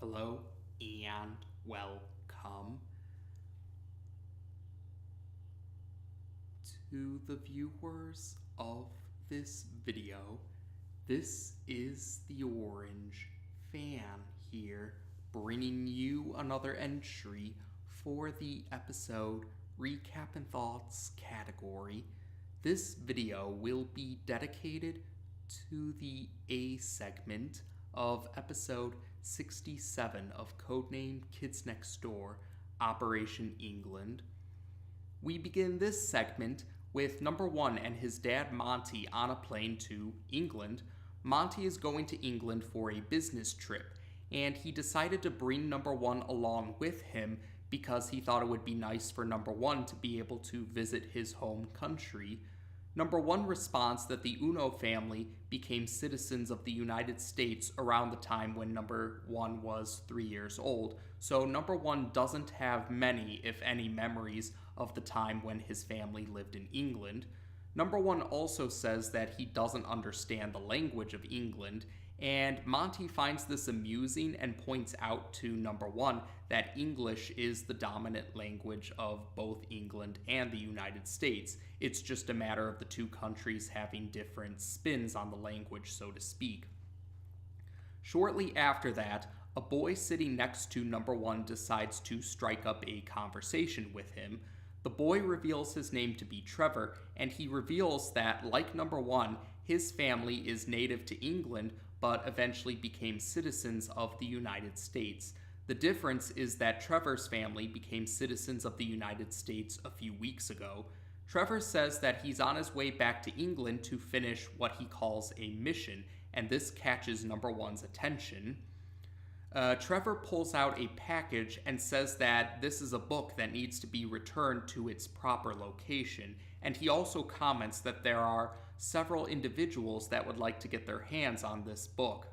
Hello and welcome to the viewers of this video. This is the Orange Fan here, bringing you another entry for the episode Recap and Thoughts category. This video will be dedicated to the A segment of episode 67 of Codename Kids Next Door, Operation England. We begin this segment with number one and his dad Monty on a plane to England. Monty is going to England for a business trip, and he decided to bring number one along with him because he thought it would be nice for number one to be able to visit his home country. Number one responds that the Uno family became citizens of the United States around the time when number one was 3 years old, so number one doesn't have many, if any, memories of the time when his family lived in England. Number one also says that he doesn't understand the language of England, and Monty finds this amusing and points out to number one that English is the dominant language of both England and the United States. It's just a matter of the two countries having different spins on the language, so to speak. Shortly after that, a boy sitting next to number one decides to strike up a conversation with him. The boy reveals his name to be Trevor, and he reveals that, like number one, his family is native to England, but eventually became citizens of the United States. The difference is that Trevor's family became citizens of the United States a few weeks ago. Trevor says that he's on his way back to England to finish what he calls a mission, and this catches number one's attention. Trevor pulls out a package and says that this is a book that needs to be returned to its proper location, and he also comments that there are several individuals that would like to get their hands on this book.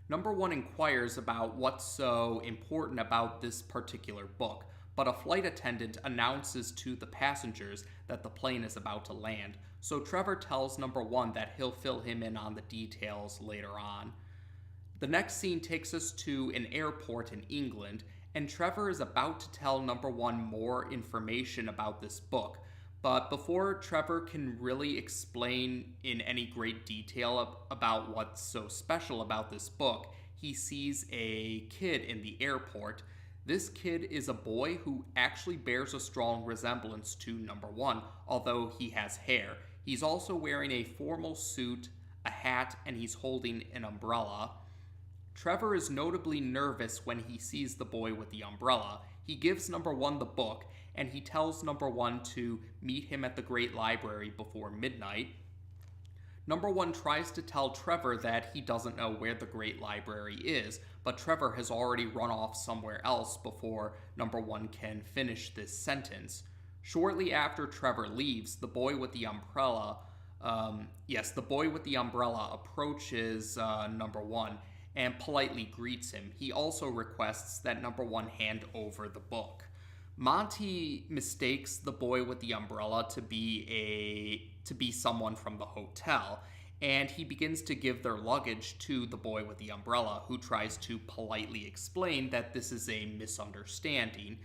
Number one inquires about what's so important about this particular book, but a flight attendant announces to the passengers that the plane is about to land, so Trevor tells number one that he'll fill him in on the details later on. The next scene takes us to an airport in England, and Trevor is about to tell number one more information about this book. But before Trevor can really explain in any great detail about what's so special about this book, he sees a kid in the airport. This kid is a boy who actually bears a strong resemblance to number one, although he has hair. He's also wearing a formal suit, a hat, and he's holding an umbrella. Trevor is notably nervous when he sees the boy with the umbrella. He gives number one the book, and he tells number one to meet him at the Great Library before midnight. Number one tries to tell Trevor that he doesn't know where the Great Library is, but Trevor has already run off somewhere else before number one can finish this sentence. Shortly after Trevor leaves, the boy with the umbrella, approaches number one and politely greets him. He also requests that number one hand over the book. Monty mistakes the boy with the umbrella to be someone from the hotel, and he begins to give their luggage to the boy with the umbrella, who tries to politely explain that this is a misunderstanding.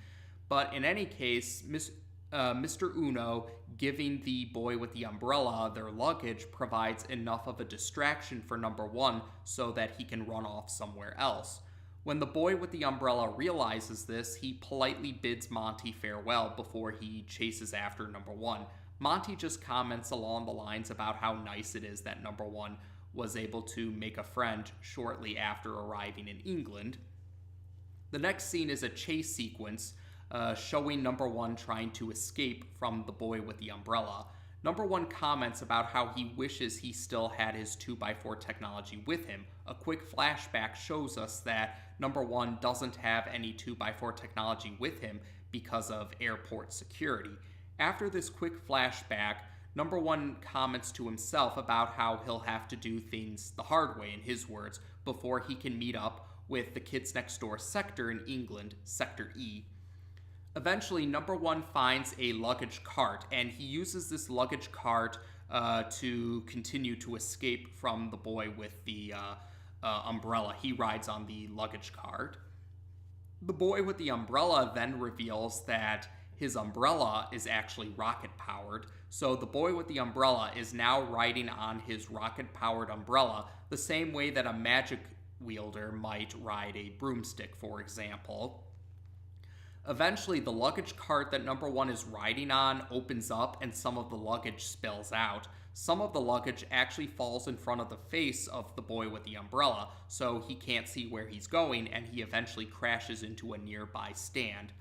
But in any case, Mr. Uno giving the boy with the umbrella their luggage provides enough of a distraction for number one so that he can run off somewhere else. When the boy with the umbrella realizes this, he politely bids Monty farewell before he chases after number one. Monty just comments along the lines about how nice it is that number one was able to make a friend shortly after arriving in England. The next scene is a chase sequence showing number one trying to escape from the boy with the umbrella. Number one comments about how he wishes he still had his 2x4 technology with him. A quick flashback shows us that number one doesn't have any 2x4 technology with him because of airport security. After this quick flashback, number one comments to himself about how he'll have to do things the hard way, in his words, before he can meet up with the Kids Next Door sector in England, Sector E. Eventually, number one finds a luggage cart, and he uses this luggage cart to continue to escape from the boy with the umbrella. He rides on the luggage cart. The boy with the umbrella then reveals that his umbrella is actually rocket-powered, so the boy with the umbrella is now riding on his rocket-powered umbrella the same way that a magic wielder might ride a broomstick, for example. Eventually, the luggage cart that number one is riding on opens up and some of the luggage spills out. Some of the luggage actually falls in front of the face of the boy with the umbrella, so he can't see where he's going, and he eventually crashes into a nearby stand.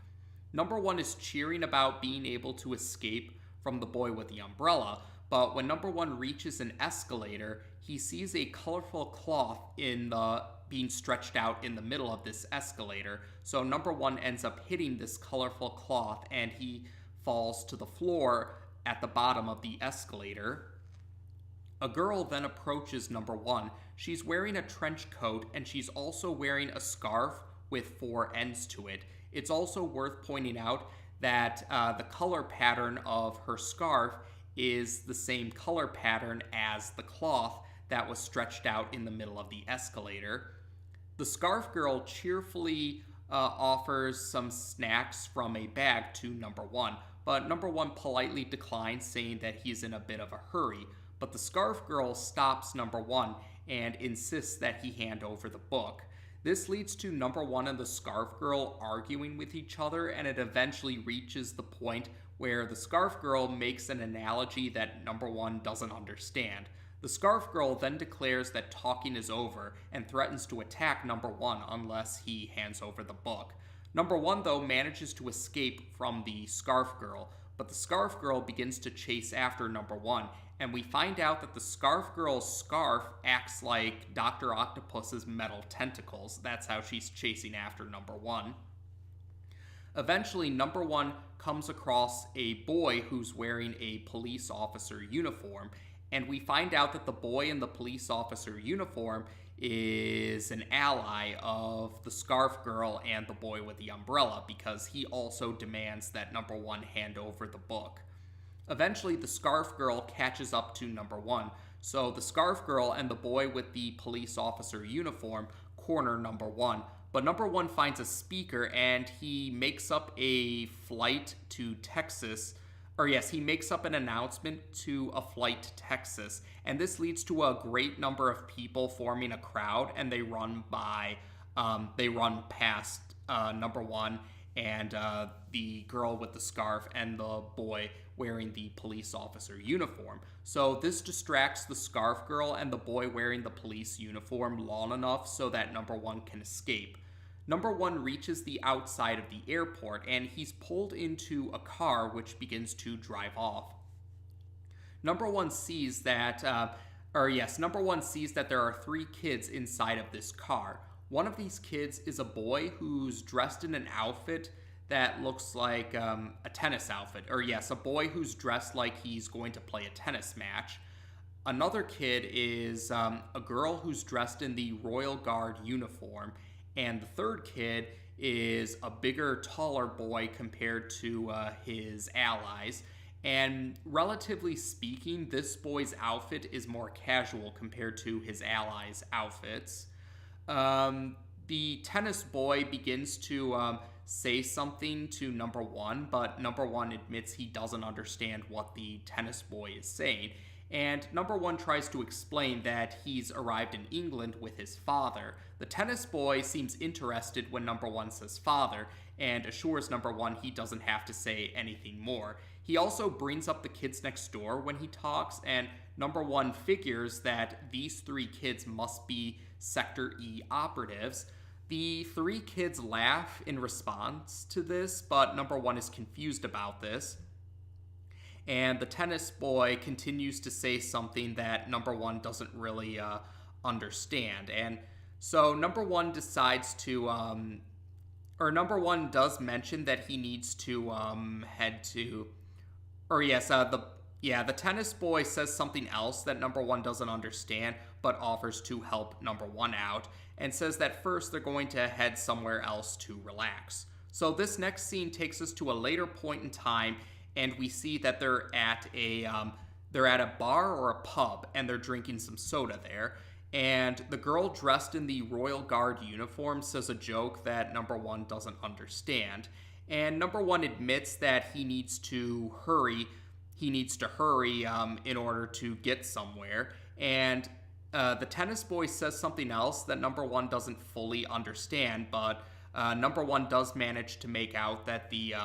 Number one is cheering about being able to escape from the boy with the umbrella, but when number one reaches an escalator, he sees a colorful cloth being stretched out in the middle of this escalator. So number one ends up hitting this colorful cloth and he falls to the floor at the bottom of the escalator. A girl then approaches number one. She's wearing a trench coat and she's also wearing a scarf with 4 ends to it. It's also worth pointing out that the color pattern of her scarf is the same color pattern as the cloth that was stretched out in the middle of the escalator. The scarf girl cheerfully offers some snacks from a bag to number one, but number one politely declines, saying that he's in a bit of a hurry. But the scarf girl stops number one and insists that he hand over the book. This leads to number one and the scarf girl arguing with each other, and it eventually reaches the point where the scarf girl makes an analogy that number one doesn't understand. The scarf girl then declares that talking is over and threatens to attack number one unless he hands over the book. Number one, though, manages to escape from the scarf girl, but the scarf girl begins to chase after number one, and we find out that the scarf girl's scarf acts like Dr. Octopus's metal tentacles. That's how she's chasing after number one. Eventually, number one comes across a boy who's wearing a police officer uniform, and we find out that the boy in the police officer uniform is an ally of the scarf girl and the boy with the umbrella, because he also demands that number one hand over the book. Eventually, the scarf girl catches up to number one, so the scarf girl and the boy with the police officer uniform corner number one. But number one finds a speaker and he makes up a flight to Texas. He makes up an announcement to a flight to Texas, and this leads to a great number of people forming a crowd, and they run past number one and the girl with the scarf and the boy wearing the police officer uniform. So this distracts the scarf girl and the boy wearing the police uniform long enough so that number one can escape. Number one reaches the outside of the airport and he's pulled into a car which begins to drive off. Number one sees that there are 3 kids inside of this car. One of these kids is a boy who's dressed in an outfit that looks like a tennis outfit. A boy who's dressed like he's going to play a tennis match. Another kid is a girl who's dressed in the Royal Guard uniform. And the third kid is a bigger, taller boy compared to his allies. And relatively speaking, this boy's outfit is more casual compared to his allies' outfits. The tennis boy begins to say something to number one, but number one admits he doesn't understand what the tennis boy is saying. And number one tries to explain that he's arrived in England with his father. The tennis boy seems interested when number one says father, and assures number one he doesn't have to say anything more. He also brings up the kids next door when he talks, and number one figures that these 3 kids must be Sector E operatives. The 3 kids laugh in response to this, but number one is confused about this. And the tennis boy continues to say something that number one doesn't really understand. And so number one decides to, number one does mention that he needs to head to, the tennis boy says something else that number one doesn't understand, but offers to help number one out, and says that first they're going to head somewhere else to relax. So this next scene takes us to a later point in time, and we see that they're at a bar or a pub, and they're drinking some soda there. and the girl dressed in the Royal Guard uniform says a joke that Number One doesn't understand. And Number One admits that he needs to hurry. In order to get somewhere. And the tennis boy says something else that Number One doesn't fully understand, but Number One does manage to make out that the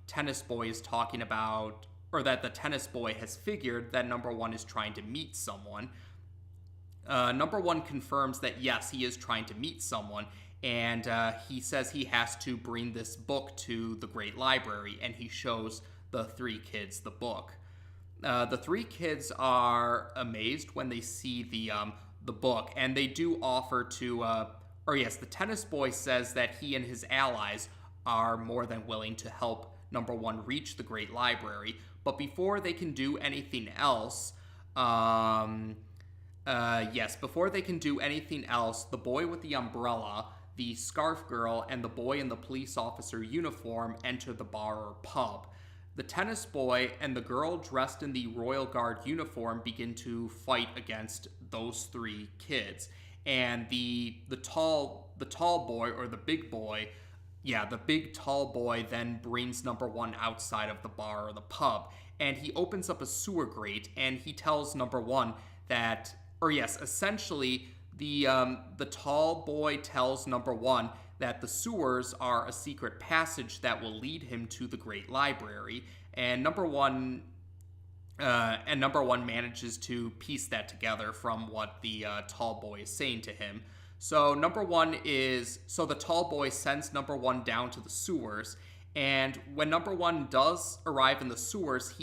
tennis boy is talking about, or that the tennis boy has figured that Number One is trying to meet someone. Number One confirms that yes, he is trying to meet someone, and he says he has to bring this book to the Great Library, and he shows the three kids the book. The three kids are amazed when they see the book, and they do offer to, the tennis boy says that he and his allies are more than willing to help Number One reach the Great Library, but before they can do anything else, the boy with the umbrella, the scarf girl, and the boy in the police officer uniform enter the bar or pub. The tennis boy and the girl dressed in the Royal Guard uniform begin to fight against those three kids. And the tall boy, or the big boy, the big tall boy then brings Number One outside of the bar or the pub. And he opens up a sewer grate and he tells Number One that, essentially the tall boy tells Number One that the sewers are a secret passage that will lead him to the Great Library, and Number One manages to piece that together from what the tall boy is saying to him. So the tall boy sends Number One down to the sewers, and when Number One does arrive in the sewers,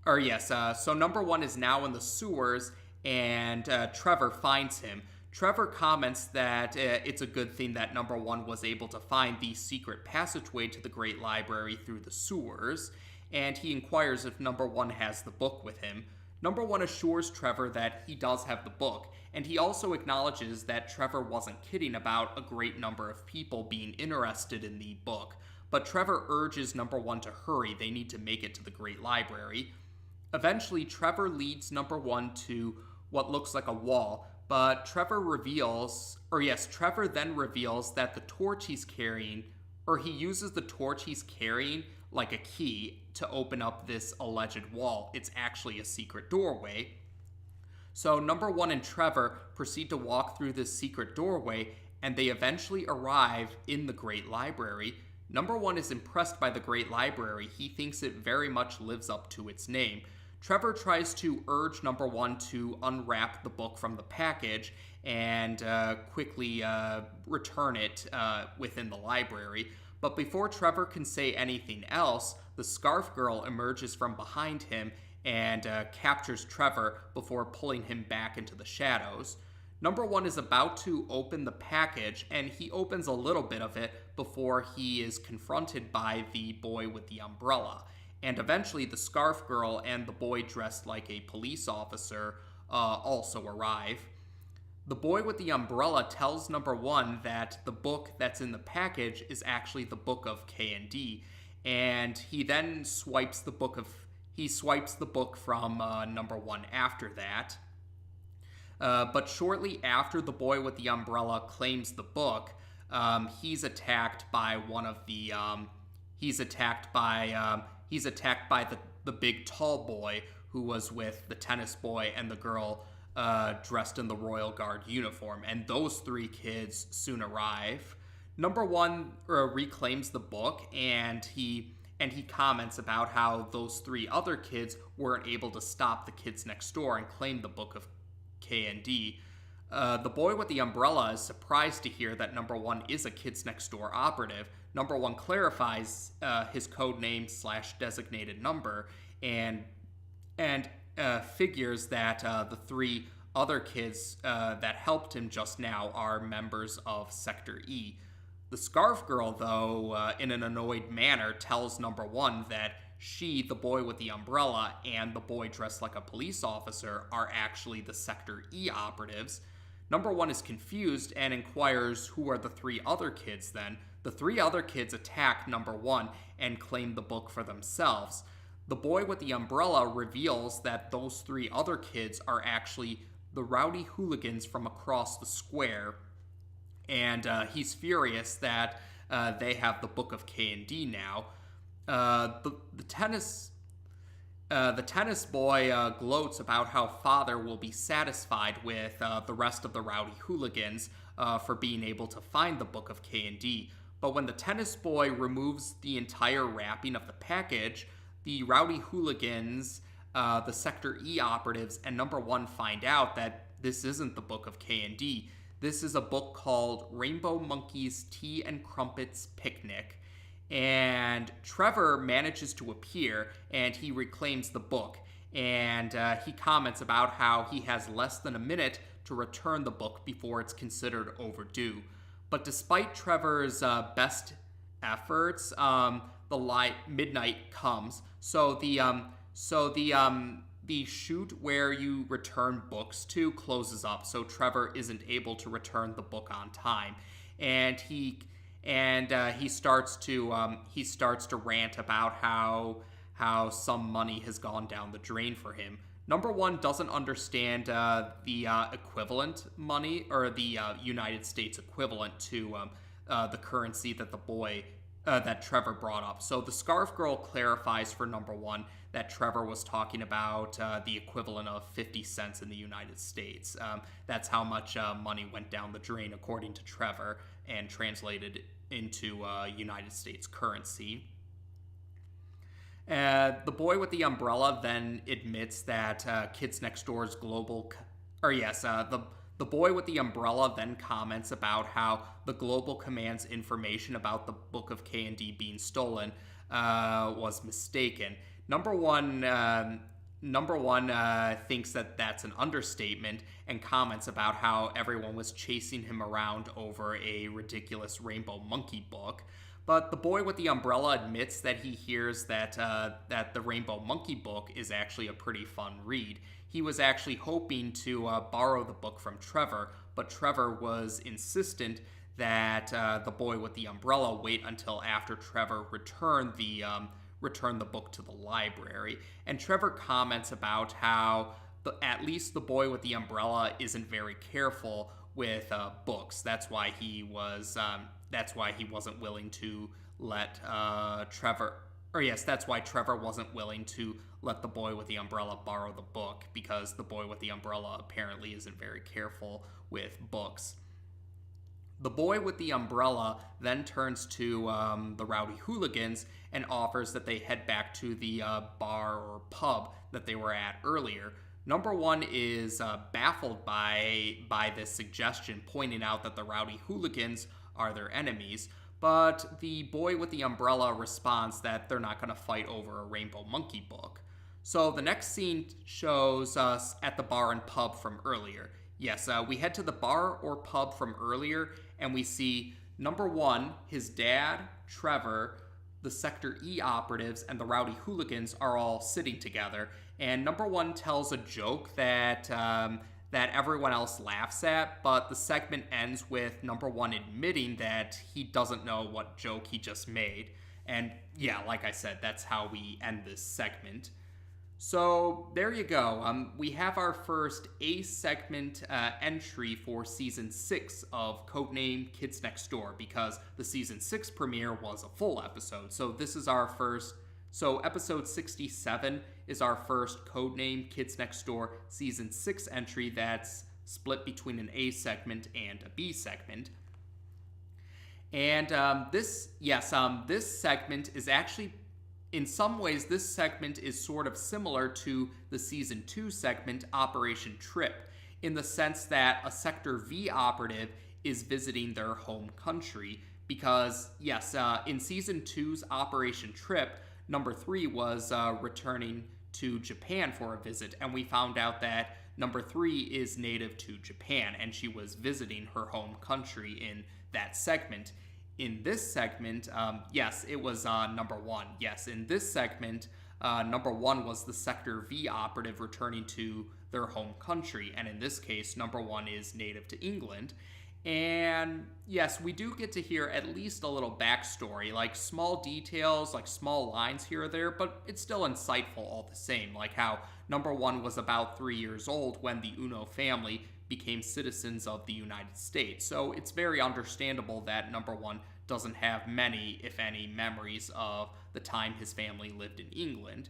so Number One is now in the sewers, and Trevor finds him. Trevor comments that it's a good thing that Number One was able to find the secret passageway to the Great Library through the sewers, and he inquires if Number One has the book with him. Number One assures Trevor that he does have the book, and he also acknowledges that Trevor wasn't kidding about a great number of people being interested in the book, but Trevor urges Number One to hurry. They need to make it to the Great Library. Eventually, Trevor leads Number One to what looks like a wall, but Trevor then reveals that the torch he's carrying, or he uses the torch he's carrying like a key to open up this alleged wall. It's actually a secret doorway. So Number One and Trevor proceed to walk through this secret doorway, and they eventually arrive in the Great Library. Number One is impressed by the Great Library. He thinks it very much lives up to its name. Trevor tries to urge Number One to unwrap the book from the package and quickly return it within the library. But before Trevor can say anything else, the scarf girl emerges from behind him and captures Trevor before pulling him back into the shadows. Number One is about to open the package, and he opens a little bit of it before he is confronted by the boy with the umbrella. And eventually the scarf girl and the boy dressed like a police officer also arrive. The boy with the umbrella tells Number One that the book that's in the package is actually the book of KND, and he then swipes the book from Number One after that. But shortly after the boy with the umbrella claims the book, he's attacked by the big tall boy who was with the tennis boy and the girl dressed in the Royal Guard uniform, and those three kids soon arrive. Number One reclaims the book, and he comments about how those three other kids weren't able to stop the kids next door and claim the book of KND. The boy with the umbrella is surprised to hear that Number One is a Kids Next Door operative. Number One clarifies his code name / designated number and figures that the three other kids that helped him just now are members of Sector E. The scarf girl, though, in an annoyed manner, tells Number One that she, the boy with the umbrella, and the boy dressed like a police officer are actually the Sector E operatives. Number One is confused and inquires who are the three other kids then. The three other kids attack Number One and claim the book for themselves. The boy with the umbrella reveals that those three other kids are actually the rowdy hooligans from across the square, and he's furious that they have the Book of KND now. The tennis boy gloats about how father will be satisfied with the rest of the rowdy hooligans for being able to find the Book of KND. But when the tennis boy removes the entire wrapping of the package, the rowdy hooligans, the Sector E operatives, and Number 1 find out that this isn't the Book of KND. This is a book called Rainbow Monkey's Tea and Crumpets Picnic. And Trevor manages to appear, and he reclaims the book. And he comments about how he has less than a minute to return the book before it's considered overdue. But despite Trevor's best efforts, midnight comes. So the chute where you return books to closes up. So Trevor isn't able to return the book on time, and he starts to rant about how some money has gone down the drain for him. Number 1 doesn't understand the equivalent money, or the United States equivalent to the currency that that Trevor brought up. So the Scarf Girl clarifies for Number 1 that Trevor was talking about the equivalent of 50 cents in the United States. That's how much money went down the drain, according to Trevor, and translated into United States currency. The boy with the umbrella then admits that Kids Next Door's global... The boy with the umbrella then comments about how the Global Command's information about the Book of KND being stolen was mistaken. Number one thinks that that's an understatement and comments about how everyone was chasing him around over a ridiculous Rainbow Monkey book. But the boy with the umbrella admits that he hears that the Rainbow Monkey book is actually a pretty fun read. He was actually hoping to borrow the book from Trevor, but Trevor was insistent that the boy with the umbrella wait until after Trevor returned the book to the library. And Trevor comments about how at least the boy with the umbrella isn't very careful with books. That's why he wasn't willing to let Trevor. That's why Trevor wasn't willing to let the boy with the umbrella borrow the book, because the boy with the umbrella apparently isn't very careful with books. The boy with the umbrella then turns to the rowdy hooligans and offers that they head back to the bar or pub that they were at earlier. Number 1 is baffled by this suggestion, pointing out that the rowdy hooligans are their enemies. But the boy with the umbrella responds that they're not going to fight over a Rainbow Monkey book. So the next scene shows us at the bar and pub from earlier. Yes, we head to the bar or pub from earlier, and we see Number 1, his dad, Trevor, the Sector E operatives, and the rowdy hooligans are all sitting together. And Number 1 tells a joke that everyone else laughs at, but the segment ends with Number 1 admitting that he doesn't know what joke he just made. And yeah, like I said, that's how we end this segment. So there you go. We have our first A-segment entry for Season 6 of Codename Kids Next Door, because the Season 6 premiere was a full episode. So this is our first... So episode 67 is our first Codename Kids Next Door Season 6 entry that's split between an A segment and a B segment. And this segment is actually, in some ways, this segment is sort of similar to the Season 2 segment Operation Trip, in the sense that a Sector V operative is visiting their home country. Because, yes, in Season 2's Operation Trip, Number 3 was returning to Japan for a visit, and we found out that Number 3 is native to Japan, and she was visiting her home country in that segment. In this segment, yes, it was Number 1. Yes, in this segment, Number 1 was the Sector V operative returning to their home country, and in this case, Number 1 is native to England. And yes, we do get to hear at least a little backstory, like small details, like small lines here or there, but it's still insightful all the same, like how Number 1 was about 3 years old when the Uno family became citizens of the United States. So it's very understandable that Number 1 doesn't have many, if any, memories of the time his family lived in England.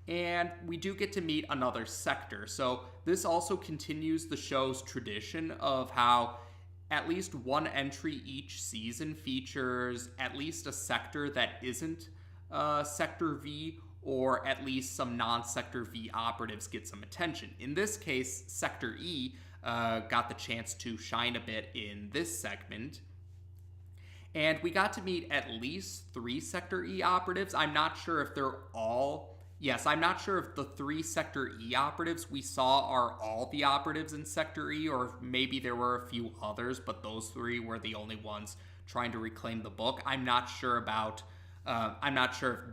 And we do get to meet another sector. So this also continues the show's tradition of how at least one entry each season features at least a sector that isn't Sector V, or at least some non-Sector V operatives get some attention. In this case, Sector E got the chance to shine a bit in this segment. And we got to meet at least 3 Sector E operatives. I'm not sure if they're all... Yes, I'm not sure if the 3 Sector E operatives we saw are all the operatives in Sector E, or if maybe there were a few others, but those 3 were the only ones trying to reclaim the book. I'm not sure if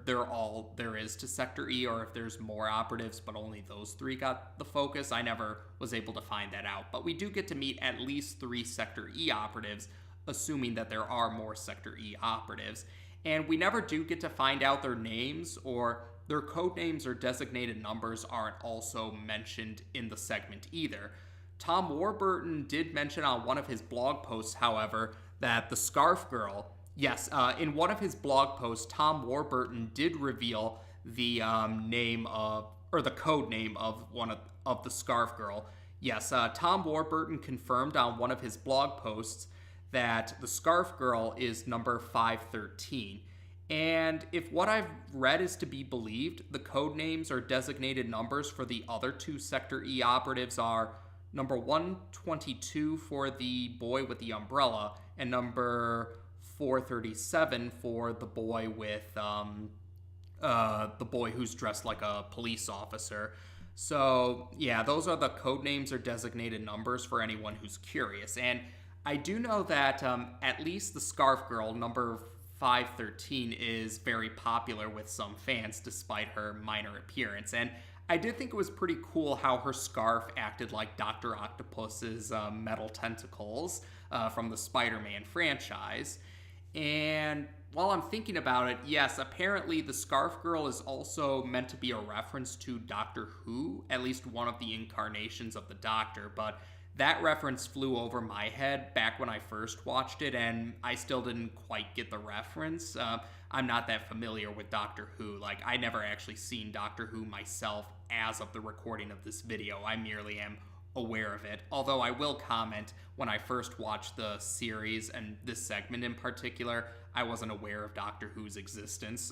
they're all there is to Sector E, or if there's more operatives, but only those 3 got the focus. I never was able to find that out. But we do get to meet at least 3 Sector E operatives, assuming that there are more Sector E operatives. And we never do get to find out their names, or their code names or designated numbers aren't also mentioned in the segment either. Tom Warburton did mention on one of his blog posts, however, that the Scarf Girl, yes, in one of his blog posts, Tom Warburton did reveal the name of, or the code name of one of the Scarf Girl. Yes, Tom Warburton confirmed on one of his blog posts that the Scarf Girl is number 513. And if what I've read is to be believed, the code names or designated numbers for the other 2 Sector E operatives are number 122 for the boy with the umbrella, and number 437 for the boy with the boy who's dressed like a police officer. So yeah, those are the code names or designated numbers for anyone who's curious. And I do know that at least the Scarf Girl, number 513, is very popular with some fans despite her minor appearance. And I did think it was pretty cool how her scarf acted like Dr. Octopus's metal tentacles from the Spider-Man franchise. And while I'm thinking about it, yes, apparently the Scarf Girl is also meant to be a reference to Doctor Who, at least one of the incarnations of the Doctor, but that reference flew over my head back when I first watched it, and I still didn't quite get the reference. I'm not that familiar with Doctor Who. Like, I never actually seen Doctor Who myself as of the recording of this video. I merely am aware of it. Although I will comment, when I first watched the series, and this segment in particular, I wasn't aware of Doctor Who's existence.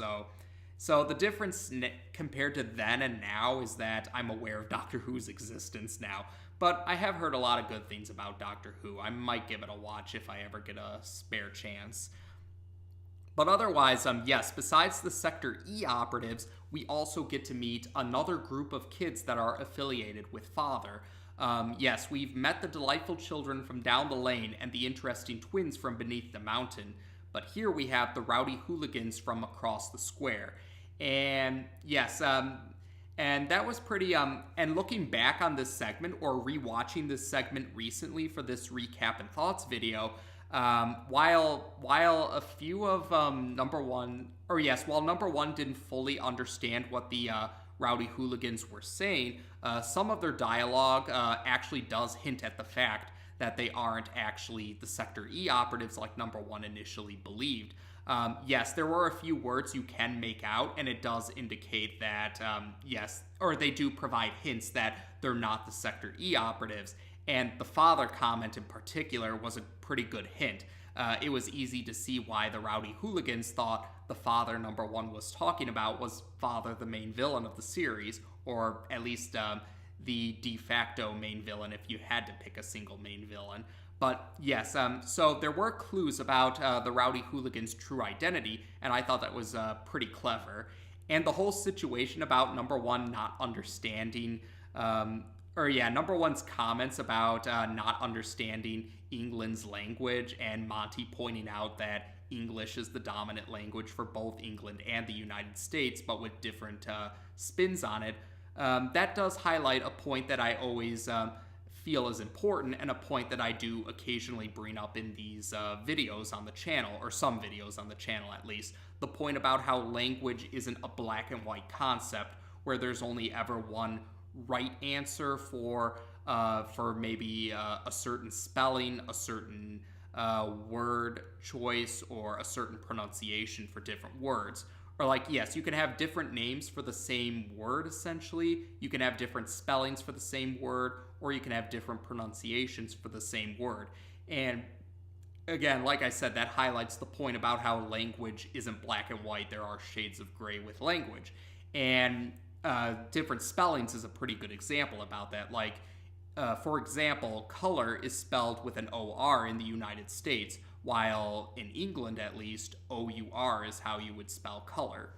So the difference compared to then and now is that I'm aware of Doctor Who's existence now. But I have heard a lot of good things about Doctor Who. I might give it a watch if I ever get a spare chance. But otherwise, yes, besides the Sector E operatives, we also get to meet another group of kids that are affiliated with Father. Yes, we've met the delightful children from down the lane and the interesting twins from beneath the mountain. But here we have the rowdy hooligans from across the square. And yes, and that was pretty, and looking back on this segment, or rewatching this segment recently for this recap and thoughts video, while a few of while Number 1 didn't fully understand what the rowdy hooligans were saying, some of their dialogue actually does hint at the fact that they aren't actually the Sector E operatives like Number 1 initially believed. Yes, there were a few words you can make out, and it does indicate that, yes, or they do provide hints that they're not the Sector E operatives, and the Father comment in particular was a pretty good hint. It was easy to see why the rowdy hooligans thought the Father Number 1 was talking about was Father, the main villain of the series, or at least the de facto main villain if you had to pick a single main villain. But yes, so there were clues about the rowdy hooligans' true identity, and I thought that was pretty clever. And the whole situation about Number 1 not understanding, Number 1's comments about not understanding England's language, and Monty pointing out that English is the dominant language for both England and the United States, but with different spins on it. That does highlight a point that I always feel is important, and a point that I do occasionally bring up in these videos on the channel, or some videos on the channel at least, the point about how language isn't a black and white concept where there's only ever one right answer for maybe a certain spelling, a certain word choice, or a certain pronunciation for different words. Or like, yes, you can have different names for the same word, essentially. You can have different spellings for the same word, or you can have different pronunciations for the same word. And again, like I said, that highlights the point about how language isn't black and white. There are shades of gray with language. And different spellings is a pretty good example about that. Like, for example, color is spelled with an O-R in the United States, while in England, at least, O-U-R is how you would spell color.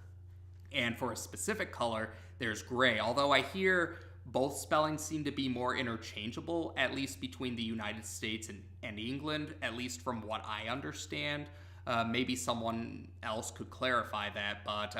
And for a specific color, there's gray. Although I hear both spellings seem to be more interchangeable, at least between the United States and England, at least from what I understand. Maybe someone else could clarify that, but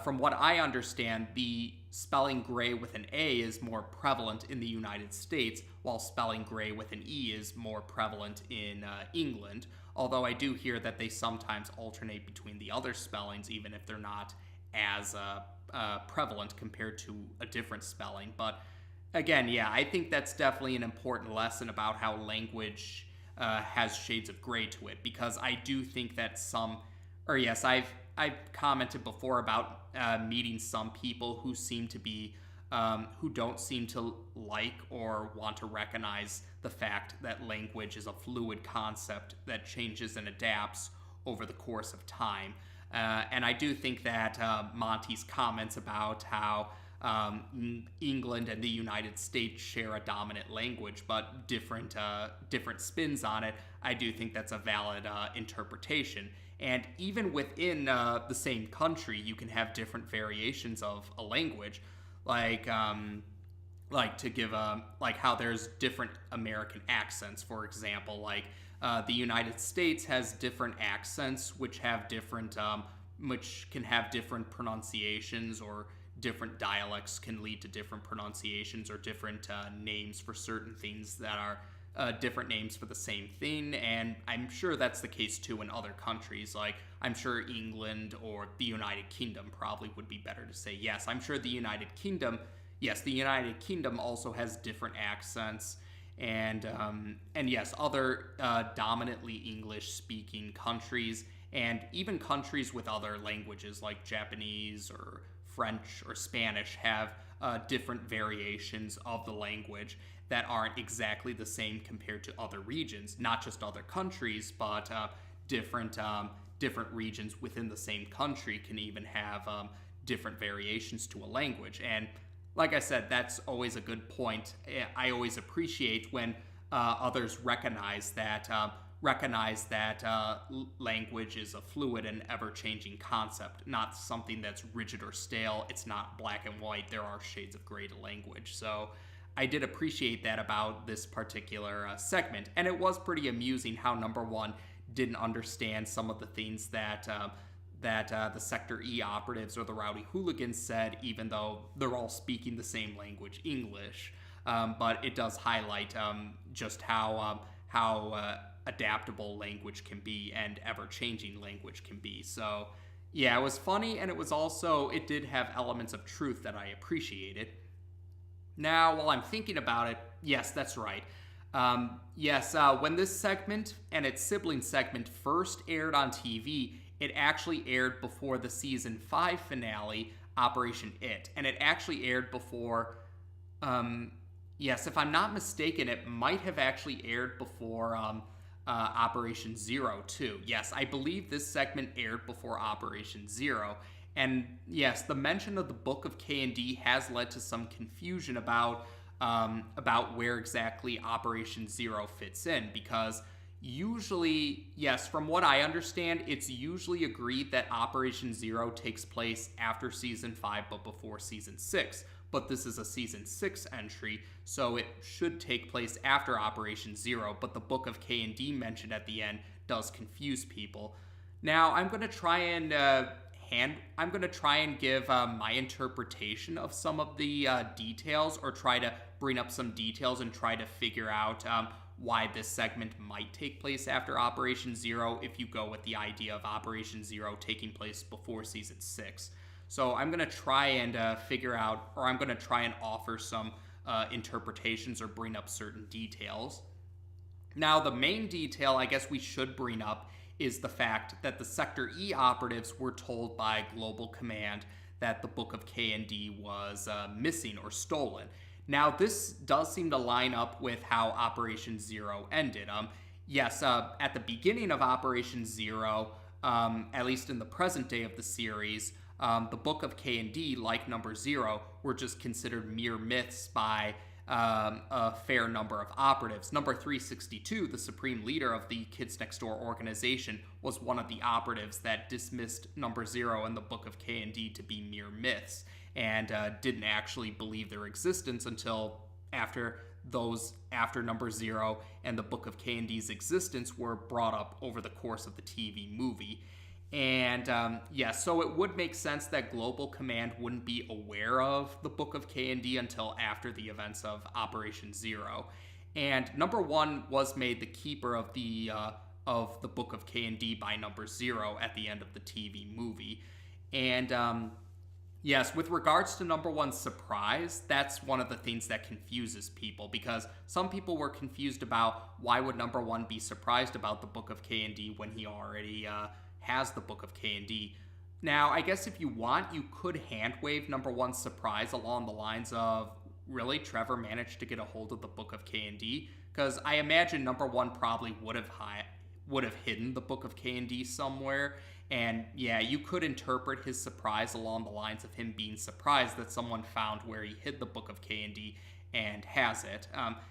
from what I understand, the spelling gray with an A is more prevalent in the United States, while spelling gray with an E is more prevalent in England. Although I do hear that they sometimes alternate between the other spellings, even if they're not as prevalent compared to a different spelling. But again, yeah, I think that's definitely an important lesson about how language has shades of gray to it, because I do think that I've commented before about meeting some people who seem to be, who don't seem to like or want to recognize the fact that language is a fluid concept that changes and adapts over the course of time. And I do think that Monty's comments about how England and the United States share a dominant language, but different spins on it, I do think that's a valid interpretation. And even within the same country, you can have different variations of a language, like to give like how there's different American accents, for example. Like the United States has different accents, which have different, which can have different pronunciations, or different dialects can lead to different pronunciations, or different names for certain things that are different names for the same thing. And I'm sure that's the case too in other countries. Like, I'm sure England or the United Kingdom probably would be better to say. Yes, I'm sure the United Kingdom also has different accents, and yes, other dominantly English-speaking countries, and even countries with other languages like Japanese or French or Spanish have different variations of the language that aren't exactly the same compared to other regions, not just other countries, but different regions within the same country can even have different variations to a language. And like I said, that's always a good point. I always appreciate when others recognize that language is a fluid and ever-changing concept, not something that's rigid or stale. It's not black and white. There are shades of gray to language. So I did appreciate that about this particular segment, and it was pretty amusing how Number One didn't understand some of the things that the Sector E operatives or the Rowdy Hooligans said, even though they're all speaking the same language, English. But it does highlight just how adaptable language can be and ever-changing language can be. So yeah, it was funny, and it did have elements of truth that I appreciated. Now, while I'm thinking about it, yes, that's right. When this segment and its sibling segment first aired on TV, it actually aired before the season 5 finale, Operation It. And it actually aired before, if I'm not mistaken, it might have actually aired before Operation Zero too. Yes, I believe this segment aired before Operation Zero. And yes, the mention of the Book of KND has led to some confusion about where exactly Operation Zero fits in, because usually, yes, from what I understand, it's usually agreed that Operation Zero takes place after Season 5 but before Season 6. But this is a Season 6 entry, so it should take place after Operation Zero, but the Book of KND mentioned at the end does confuse people. Now, I'm going to try and I'm going to try and give my interpretation of some of the details, or try to bring up some details and try to figure out why this segment might take place after Operation Zero, if you go with the idea of Operation Zero taking place before Season 6. So I'm going to try and figure out, or I'm going to try and offer some interpretations or bring up certain details. Now, the main detail I guess we should bring up is the fact that the Sector E operatives were told by Global Command that the Book of KND was missing or stolen. Now, this does seem to line up with how Operation Zero ended. Yes, at the beginning of Operation Zero, at least in the present day of the series, the Book of KND, like Number Zero, were just considered mere myths by a fair number of operatives. Number 362, the supreme leader of the Kids Next Door organization, was one of the operatives that dismissed Number Zero and the Book of KND to be mere myths, and didn't actually believe their existence until after Number Zero and the Book of KND's existence were brought up over the course of the TV movie. And so it would make sense that Global Command wouldn't be aware of the Book of KND until after the events of Operation Zero. And Number One was made the keeper of the Book of KND by Number Zero at the end of the TV movie. And yes, with regards to Number One's surprise, that's one of the things that confuses people, because some people were confused about why would Number One be surprised about the Book of KND when he already has the Book of KND. Now, I guess if you want, you could handwave Number One's surprise along the lines of, really, Trevor managed to get a hold of the Book of KND? Because I imagine Number One probably would have hidden the Book of KND somewhere. And yeah, you could interpret his surprise along the lines of him being surprised that someone found where he hid the Book of KND and has it.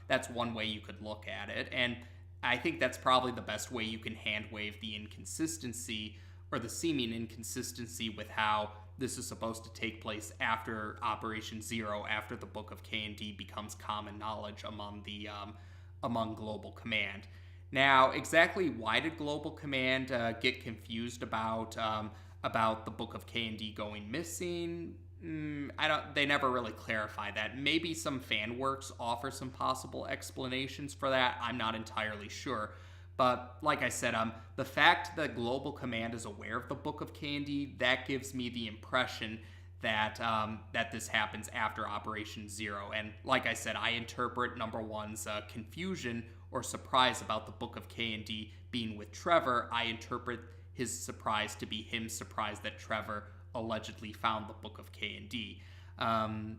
That's one way you could look at it. And I think that's probably the best way you can handwave the inconsistency, or the seeming inconsistency, with how this is supposed to take place after Operation Zero, after the Book of KND becomes common knowledge among Global Command. Now, exactly why did Global Command get confused about the Book of KND going missing? They never really clarify that. Maybe some fan works offer some possible explanations for that. I'm not entirely sure. But like I said, the fact that Global Command is aware of the Book of KND, that gives me the impression that this happens after Operation Zero. And like I said, I interpret Number One's confusion or surprise about the Book of KND being with Trevor. I interpret his surprise to be him surprised that Trevor allegedly found the Book of KND.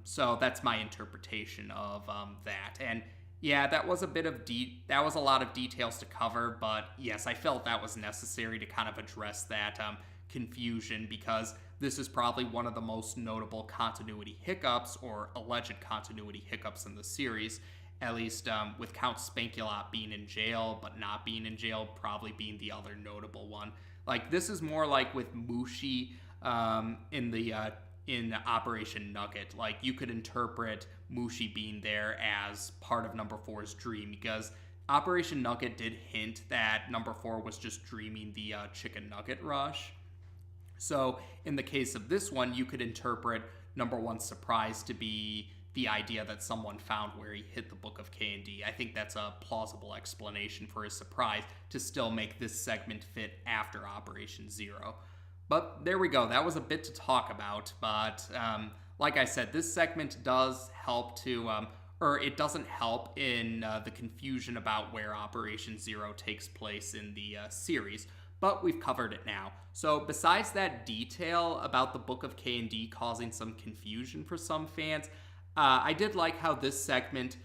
So that's my interpretation of that. And yeah, that was a lot of details to cover, but yes, I felt that was necessary to kind of address that confusion, because this is probably one of the most notable continuity hiccups, or alleged continuity hiccups, in the series. At least with Count Spankulot being in jail but not being in jail probably being the other notable one. Like, this is more like with Mushi in Operation Nugget. Like, you could interpret Mushi being there as part of Number 4's dream, because Operation Nugget did hint that Number 4 was just dreaming the chicken nugget rush. So in the case of this one, you could interpret Number One's surprise to be the idea that someone found where he hid the Book of KND. I think that's a plausible explanation for his surprise to still make this segment fit after Operation Zero. But there we go. That was a bit to talk about. But like I said, this segment does help to, or it doesn't help in the confusion about where Operation Zero takes place in the series. But we've covered it now. So besides that detail about the Book of KND causing some confusion for some fans, I did like how this segment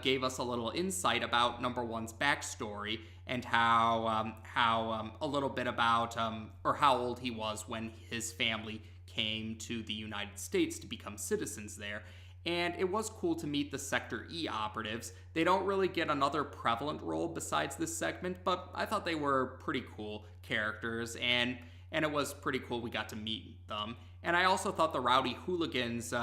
gave us a little insight about Number One's backstory, and how a little bit about or how old he was when his family came to the United States to become citizens there. And it was cool to meet the Sector E operatives. They don't really get another prevalent role besides this segment, but I thought they were pretty cool characters, and it was pretty cool we got to meet them. And I also thought the Rowdy Hooligans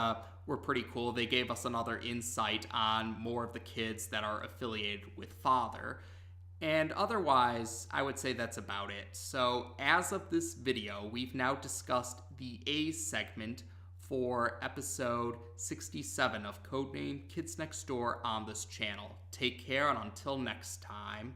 were pretty cool. They gave us another insight on more of the kids that are affiliated with Father. And otherwise, I would say that's about it. So as of this video, we've now discussed the A segment for episode 67 of Codename Kids Next Door on this channel. Take care, and until next time.